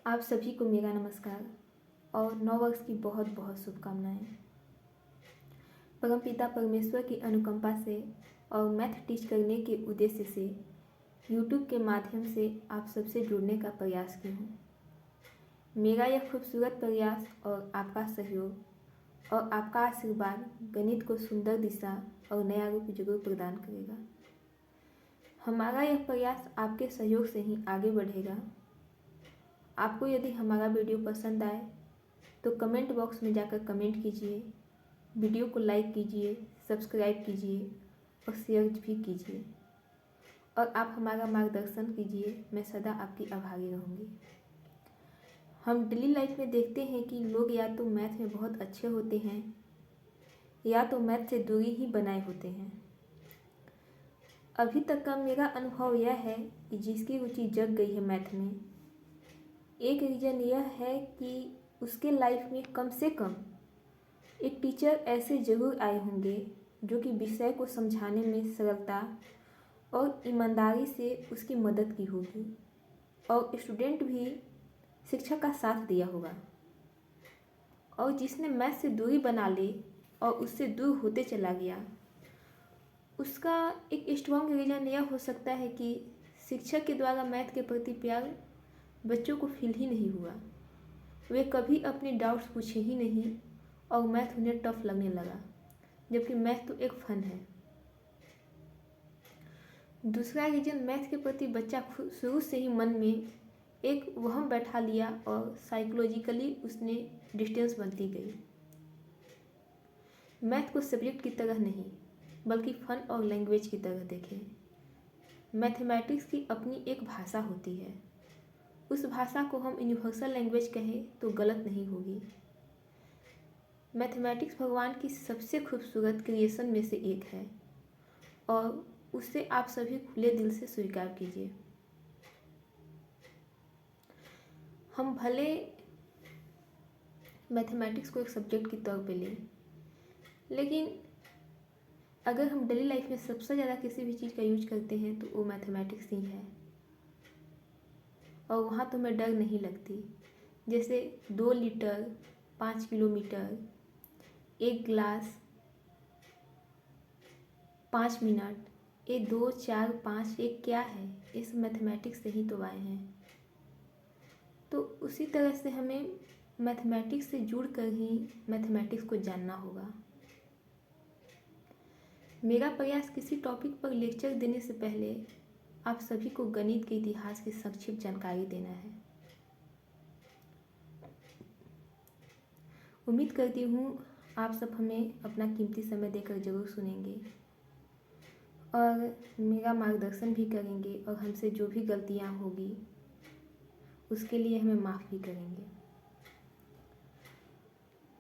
आप सभी को मेरा नमस्कार और नववर्ष की बहुत बहुत शुभकामनाएं। परमपिता परमेश्वर की अनुकंपा से और मैथ टीच करने के उद्देश्य से YouTube के माध्यम से आप सबसे जुड़ने का प्रयास की हूँ। मेरा यह खूबसूरत प्रयास और आपका सहयोग और आपका आशीर्वाद गणित को सुंदर दिशा और नया रूप जरूर प्रदान करेगा। हमारा यह प्रयास आपके सहयोग से ही आगे बढ़ेगा। आपको यदि हमारा वीडियो पसंद आए तो कमेंट बॉक्स में जाकर कमेंट कीजिए, वीडियो को लाइक कीजिए, सब्सक्राइब कीजिए और शेयर भी कीजिए और आप हमारा मार्गदर्शन कीजिए। मैं सदा आपकी आभारी रहूँगी। हम डेली लाइफ में देखते हैं कि लोग या तो मैथ में बहुत अच्छे होते हैं या तो मैथ से दूरी ही बनाए होते हैं। अभी तक का मेरा अनुभव यह है कि जिसकी रुचि जग गई है मैथ में, एक रीज़न यह है कि उसके लाइफ में कम से कम एक टीचर ऐसे ज़रूर आए होंगे जो कि विषय को समझाने में सरलता और ईमानदारी से उसकी मदद की होगी और स्टूडेंट भी शिक्षक का साथ दिया होगा। और जिसने मैथ से दूरी बना ली और उससे दूर होते चला गया, उसका एक स्ट्रॉन्ग रीज़न यह हो सकता है कि शिक्षक के द्वारा मैथ के प्रति प्यार बच्चों को फील ही नहीं हुआ। वे कभी अपने डाउट्स पूछे ही नहीं और मैथ उन्हें टफ लगने लगा, जबकि मैथ तो एक फन है। दूसरा रीजन, मैथ के प्रति बच्चा शुरू से ही मन में एक वहम बैठा लिया और साइकोलॉजिकली उसने डिस्टेंस बनती गई। मैथ को सब्जेक्ट की तरह नहीं बल्कि फन और लैंग्वेज की तरह देखें। मैथमेटिक्स की अपनी एक भाषा होती है। उस भाषा को हम यूनिवर्सल लैंग्वेज कहें तो गलत नहीं होगी। मैथमेटिक्स भगवान की सबसे खूबसूरत क्रिएशन में से एक है और उसे आप सभी खुले दिल से स्वीकार कीजिए। हम भले मैथमेटिक्स को एक सब्जेक्ट के तौर पे लें, लेकिन अगर हम डेली लाइफ में सबसे ज़्यादा किसी भी चीज़ का यूज करते हैं तो वो मैथमेटिक्स ही है। और वहाँ तो हमें डर नहीं लगती। जैसे 2 लीटर, 5 किलोमीटर, 1 गिलास, 5 मिनट, ये 2, 4, 5 ये क्या है? इस मैथमेटिक्स से ही तो आए हैं। तो उसी तरह से हमें मैथमेटिक्स से जुड़कर ही मैथमेटिक्स को जानना होगा। मेरा प्रयास किसी टॉपिक पर लेक्चर देने से पहले आप सभी को गणित के इतिहास की संक्षिप्त जानकारी देना है। उम्मीद करती हूँ आप सब हमें अपना कीमती समय देकर ज़रूर सुनेंगे और मेरा मार्गदर्शन भी करेंगे और हमसे जो भी गलतियाँ होगी उसके लिए हमें माफ़ भी करेंगे।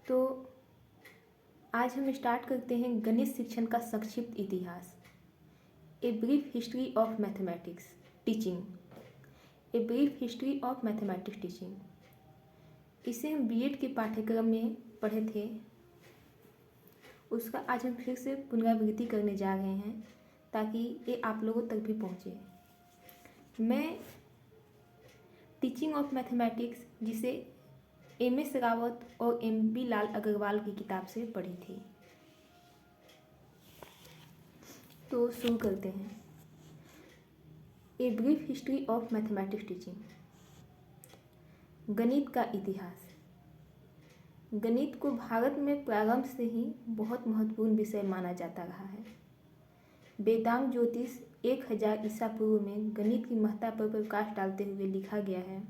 तो आज हम स्टार्ट करते हैं गणित शिक्षण का संक्षिप्त इतिहास। A brief history of mathematics teaching. A brief history of mathematics teaching. इसे हम बीएड के पाठ्यक्रम में पढ़े थे, उसका आज हम फिर से पुनरावृत्ति करने जा रहे हैं ताकि ये आप लोगों तक भी पहुँचे। मैं टीचिंग ऑफ मैथमेटिक्स, जिसे एम.एस. रावत और एम.बी. लाल अग्रवाल की किताब से पढ़ी थी। तो शुरू करते हैं। A brief history of mathematics teaching. गणित का इतिहास। गणित को भारत में प्रारंभ से ही बहुत महत्वपूर्ण विषय माना जाता रहा है। वेदांग ज्योतिष 1000 ईसा पूर्व में गणित की महत्ता पर प्रकाश डालते हुए लिखा गया है,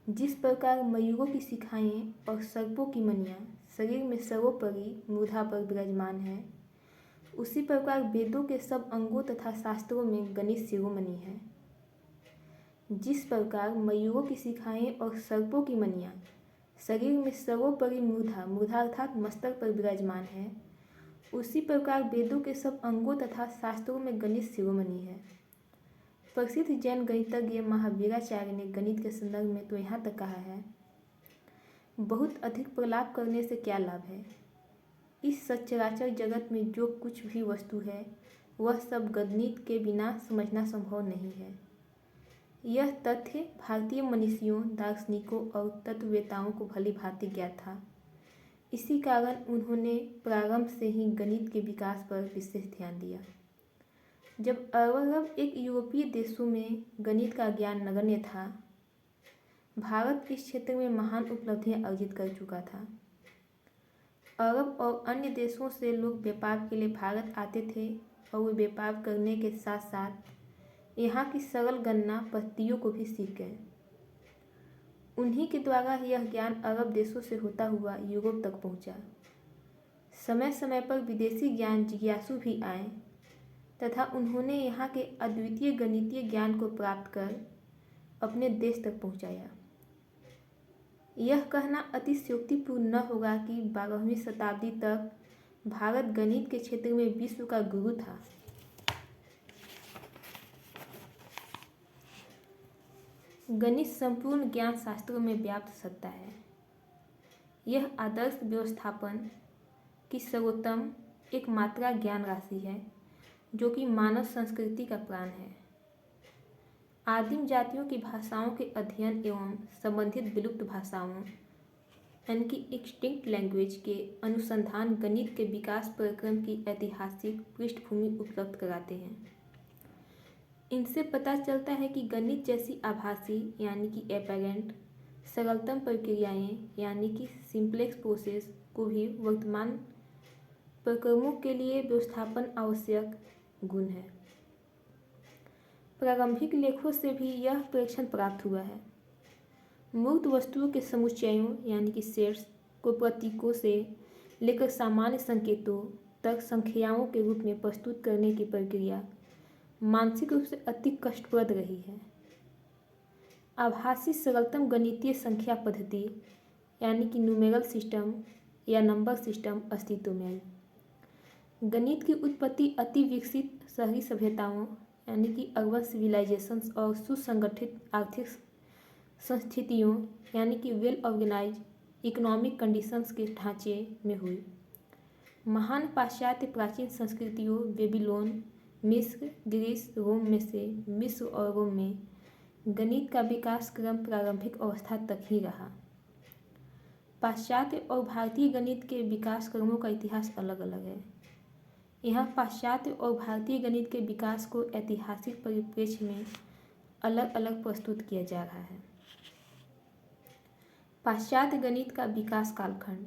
जिस प्रकार मयूरों की शिखाएँ और सर्पों की मणियाँ शरीर में सर्वोपरि मूर्धा पर विराजमान है, उसी प्रकार वेदों के सब अंगों तथा शास्त्रों में गणित शिरोमणि है। जिस प्रकार मयूरों की शिखाएँ और सर्पों की मणियाँ शरीर में सर्वोपरि मूर्धा अर्थात मस्तक पर विराजमान है, उसी प्रकार वेदों के सब अंगों तथा शास्त्रों में गणित शिरोमणि है। प्रसिद्ध जैन गणितज्ञ महावीराचार्य ने गणित के संदर्भ में तो यहाँ तक कहा है, बहुत अधिक प्रलाप करने से क्या लाभ है। इस सचराचर जगत में जो कुछ भी वस्तु है वह सब गणित के बिना समझना संभव नहीं है। यह तथ्य भारतीय मनीषियों, दार्शनिकों और तत्ववेताओं को भली भांति ज्ञात था। इसी कारण उन्होंने प्रारंभ से ही गणित के विकास पर विशेष ध्यान दिया। जब अरब एक यूरोपीय देशों में गणित का ज्ञान नगण्य था, भारत इस क्षेत्र में महान उपलब्धियां अर्जित कर चुका था। अरब और अन्य देशों से लोग व्यापार के लिए भारत आते थे और वे व्यापार करने के साथ साथ यहाँ की सरल गणना पद्धतियों को भी सीख गए। उन्हीं के द्वारा यह ज्ञान अरब देशों से होता हुआ यूरोप तक पहुँचा। समय समय पर विदेशी ज्ञान जिज्ञासु भी आए तथा उन्होंने यहाँ के अद्वितीय गणितीय ज्ञान को प्राप्त कर अपने देश तक पहुँचाया। यह कहना अतिशयोक्तिपूर्ण न होगा कि 12वीं शताब्दी तक भारत गणित के क्षेत्र में विश्व का गुरु था। गणित संपूर्ण ज्ञान शास्त्रों में व्याप्त सत्ता है। यह आदर्श व्यवस्थापन की सर्वोत्तम एक मात्रा ज्ञान राशि है जो कि मानव संस्कृति का प्राण है। आदिम जातियों की भाषाओं के अध्ययन एवं संबंधित विलुप्त भाषाओं यानी कि एक्सटिंक्ट लैंग्वेज के अनुसंधान गणित के विकास प्रक्रम की ऐतिहासिक पृष्ठभूमि उपलब्ध कराते हैं। इनसे पता चलता है कि गणित जैसी आभासी यानी कि एपेरेंट सरलतम प्रक्रियाएं यानी कि सिंप्लेक्स प्रोसेस को भी वर्तमान प्रक्रमों के लिए व्यवस्थापन आवश्यक गुण है। प्रारंभिक लेखों से भी यह प्रेक्षण प्राप्त हुआ है। मूर्त वस्तुओं के समुच्चयों यानी कि सेट्स को प्रतीकों से लेकर सामान्य संकेतों तक संख्याओं के रूप में प्रस्तुत करने की प्रक्रिया मानसिक रूप से अति कष्टप्रद रही है। आभासी सरलतम गणितीय संख्या पद्धति यानी कि न्यूमेरल सिस्टम या नंबर सिस्टम अस्तित्व में आई। गणित की उत्पत्ति अति विकसित शहरी सभ्यताओं यानी कि अर्बन सिविलाइजेशंस और सुसंगठित आर्थिक संस्थितियों यानी कि वेल ऑर्गेनाइज इकोनॉमिक कंडीशंस के ढांचे में हुई। महान पाश्चात्य प्राचीन संस्कृतियों बेबीलोन, मिस्र, ग्रीस, रोम में से मिस्र और रोम में गणित का विकास क्रम प्रारंभिक अवस्था तक ही रहा। पाश्चात्य और भारतीय गणित के विकास क्रमों का इतिहास अलग अलग है। यहाँ पाश्चात्य और भारतीय गणित के विकास को ऐतिहासिक परिप्रेक्ष्य में अलग अलग प्रस्तुत किया जा रहा है। पाश्चात्य गणित का विकास कालखंड,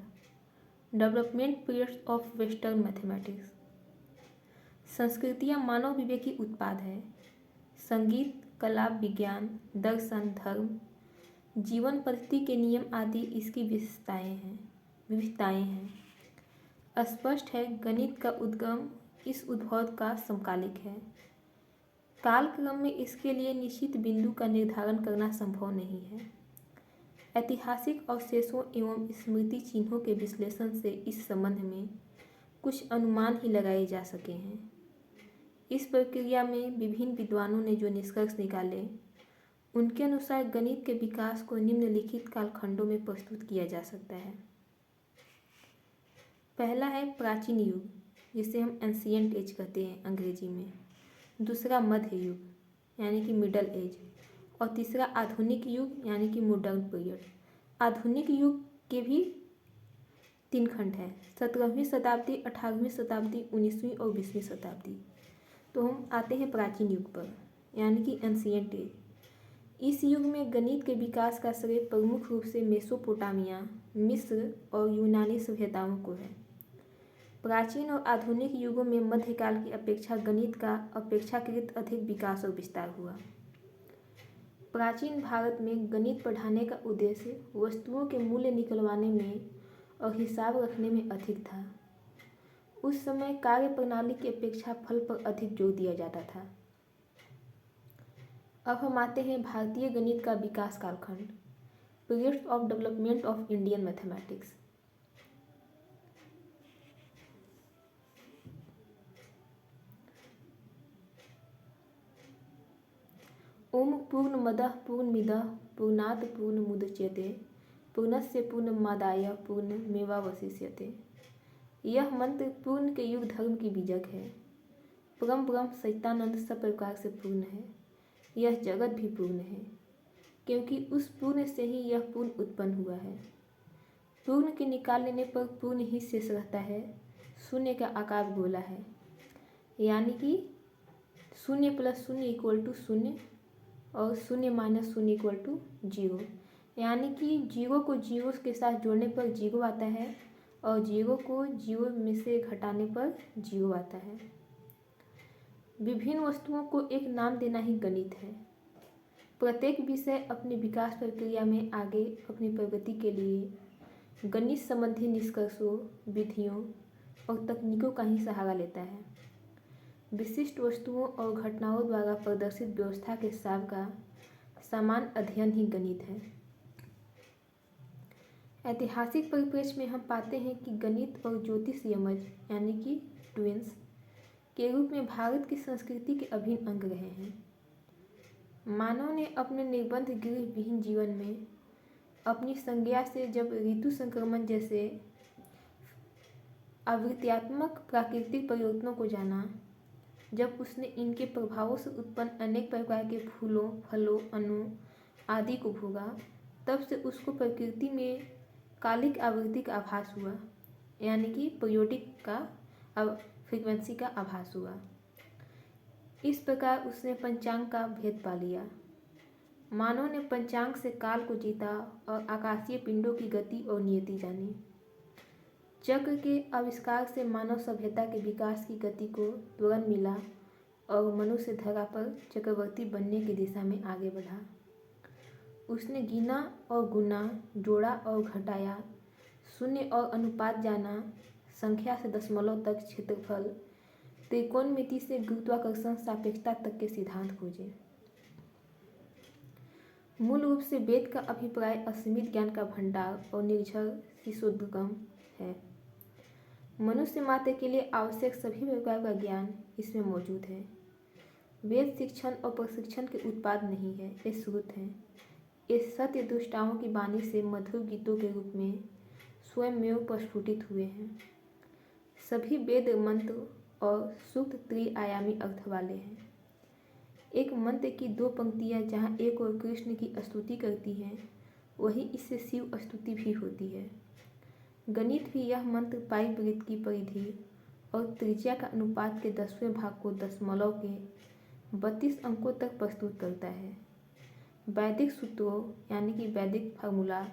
development periods of western mathematics. संस्कृतियाँ मानव विवेक की उत्पाद है। संगीत, कला, विज्ञान, दर्शन, धर्म, जीवन पद्धति के नियम आदि इसकी विविधताएं हैं। स्पष्ट है गणित का उद्गम इस उद्भव का समकालिक है। कालक्रम में इसके लिए निश्चित बिंदु का निर्धारण करना संभव नहीं है। ऐतिहासिक अवशेषों एवं स्मृति चिन्हों के विश्लेषण से इस संबंध में कुछ अनुमान ही लगाए जा सके हैं। इस प्रक्रिया में विभिन्न विद्वानों ने जो निष्कर्ष निकाले उनके अनुसार गणित के विकास को निम्नलिखित कालखंडों में प्रस्तुत किया जा सकता है। पहला है प्राचीन युग, जिसे हम एंशिएंट एज कहते हैं अंग्रेजी में। दूसरा मध्य युग यानी कि मिडल एज, और तीसरा आधुनिक युग यानी कि मॉडर्न पीरियड। आधुनिक युग के भी 3 खंड हैं, 17वीं शताब्दी, 18वीं शताब्दी, 19वीं और 20वीं शताब्दी। तो हम आते हैं प्राचीन युग पर यानी कि एंशिएंट एज। इस युग में गणित के विकास का श्रेय प्रमुख रूप से मेसोपोटामिया, मिस्र और यूनानी सभ्यताओं को है। प्राचीन और आधुनिक युगों में मध्यकाल की अपेक्षा गणित का अपेक्षाकृत अधिक विकास और विस्तार हुआ। प्राचीन भारत में गणित पढ़ाने का उद्देश्य वस्तुओं के मूल्य निकलवाने में और हिसाब रखने में अधिक था। उस समय कार्य प्रणाली की अपेक्षा फल पर अधिक जोर दिया जाता था। अब हम आते हैं भारतीय गणित का विकास कालखंड, periods of development of Indian mathematics. ओम पूर्णमदः पूर्णमिदः पूर्णात् पूर्णमुदच्यते पूर्णस्य पूर्णमादाय पूर्णमेवावशिष्यते। यह मंत्र पूर्ण के युग धर्म की बीजक है। परम ब्रह्म सच्चिदानंद सब प्रकार से पूर्ण है। यह जगत भी पूर्ण है, क्योंकि उस पूर्ण से ही यह पूर्ण उत्पन्न हुआ है। पूर्ण के निकाल लेने पर पूर्ण ही शेष रहता है। शून्य का आकार गोला है, यानी कि 0 + 0 = 0 और 0 - 0 = 0, यानी कि 0 को 0 के साथ जोड़ने पर 0 आता है और 0 को 0 में से घटाने पर 0 आता है। विभिन्न वस्तुओं को एक नाम देना ही गणित है। प्रत्येक विषय अपनी विकास प्रक्रिया में आगे अपनी प्रगति के लिए गणित संबंधी निष्कर्षों, विधियों और तकनीकों का ही सहारा लेता है। विशिष्ट वस्तुओं और घटनाओं द्वारा प्रदर्शित व्यवस्था के सार का समान अध्ययन ही गणित है। ऐतिहासिक परिप्रेक्ष्य में हम पाते हैं कि गणित और ज्योतिष यमज यानी कि ट्विन्स के रूप में भारत की संस्कृति के अभिन्न अंग रहे हैं। मानव ने अपने निर्बंध गृह विहीन जीवन में अपनी संज्ञा से जब ऋतु संक्रमण जैसे आवृत्त्यात्मक प्राकृतिक परिवर्तनों को जाना, जब उसने इनके प्रभावों से उत्पन्न अनेक प्रकार के फूलों, फलों, अणु आदि को भोगा, तब से उसको प्रकृति में कालिक आवृत्ति का आभास हुआ, यानी कि पीरियोडिक का फ्रीक्वेंसी का आभास हुआ। इस प्रकार उसने पंचांग का भेद पा लिया। मानव ने पंचांग से काल को जीता और आकाशीय पिंडों की गति और नियति जानी। चक्र के आविष्कार से मानव सभ्यता के विकास की गति को त्वरण मिला और मनुष्य धरा पर चक्रवर्ती बनने की दिशा में आगे बढ़ा। उसने गिना और गुना, जोड़ा और घटाया, शून्य और अनुपात जाना, संख्या से दशमलव तक क्षेत्रफल, त्रिकोणमिति से गुरुत्वाकर्षण सापेक्षता तक के सिद्धांत खोजे। मूल रूप से वेद का अभिप्राय असीमित ज्ञान का भंडार और निर्झर शिशोद्गम है। मनुष्य मात्र के लिए आवश्यक सभी प्रकार का ज्ञान इसमें मौजूद है। वेद शिक्षण और प्रशिक्षण के उत्पाद नहीं है, ये स्रोत हैं। ये सत्य दुष्टाओं की वाणी से मधुर गीतों के रूप में स्वयंमेव प्रस्फुटित हुए हैं। सभी वेद मंत्र और सूक्त त्रिआयामी अर्थ वाले हैं। एक मंत्र की 2 पंक्तियाँ जहाँ एक और कृष्ण की स्तुति करती हैं, वही इससे शिव स्तुति भी होती है। गणित भी यह मंत्र पाई वृत्त की परिधि और त्रिज्या का अनुपात के 10वें भाग को दशमलव के 32 अंकों तक प्रस्तुत करता है। वैदिक सूत्रों यानी कि वैदिक फार्मूला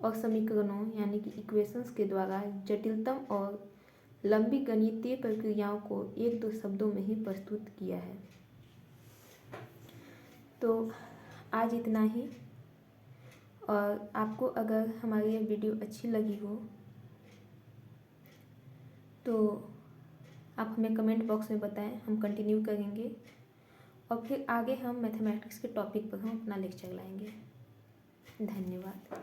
और समीकरणों यानी कि इक्वेशंस के द्वारा जटिलतम और लंबी गणितीय प्रक्रियाओं को 1-2 शब्दों में ही प्रस्तुत किया है। तो आज इतना ही, और आपको अगर हमारी यह वीडियो अच्छी लगी हो तो आप हमें कमेंट बॉक्स में बताएं, हम कंटिन्यू करेंगे और फिर आगे हम मैथमेटिक्स के टॉपिक पर हम अपना लेक्चर लाएंगे। धन्यवाद।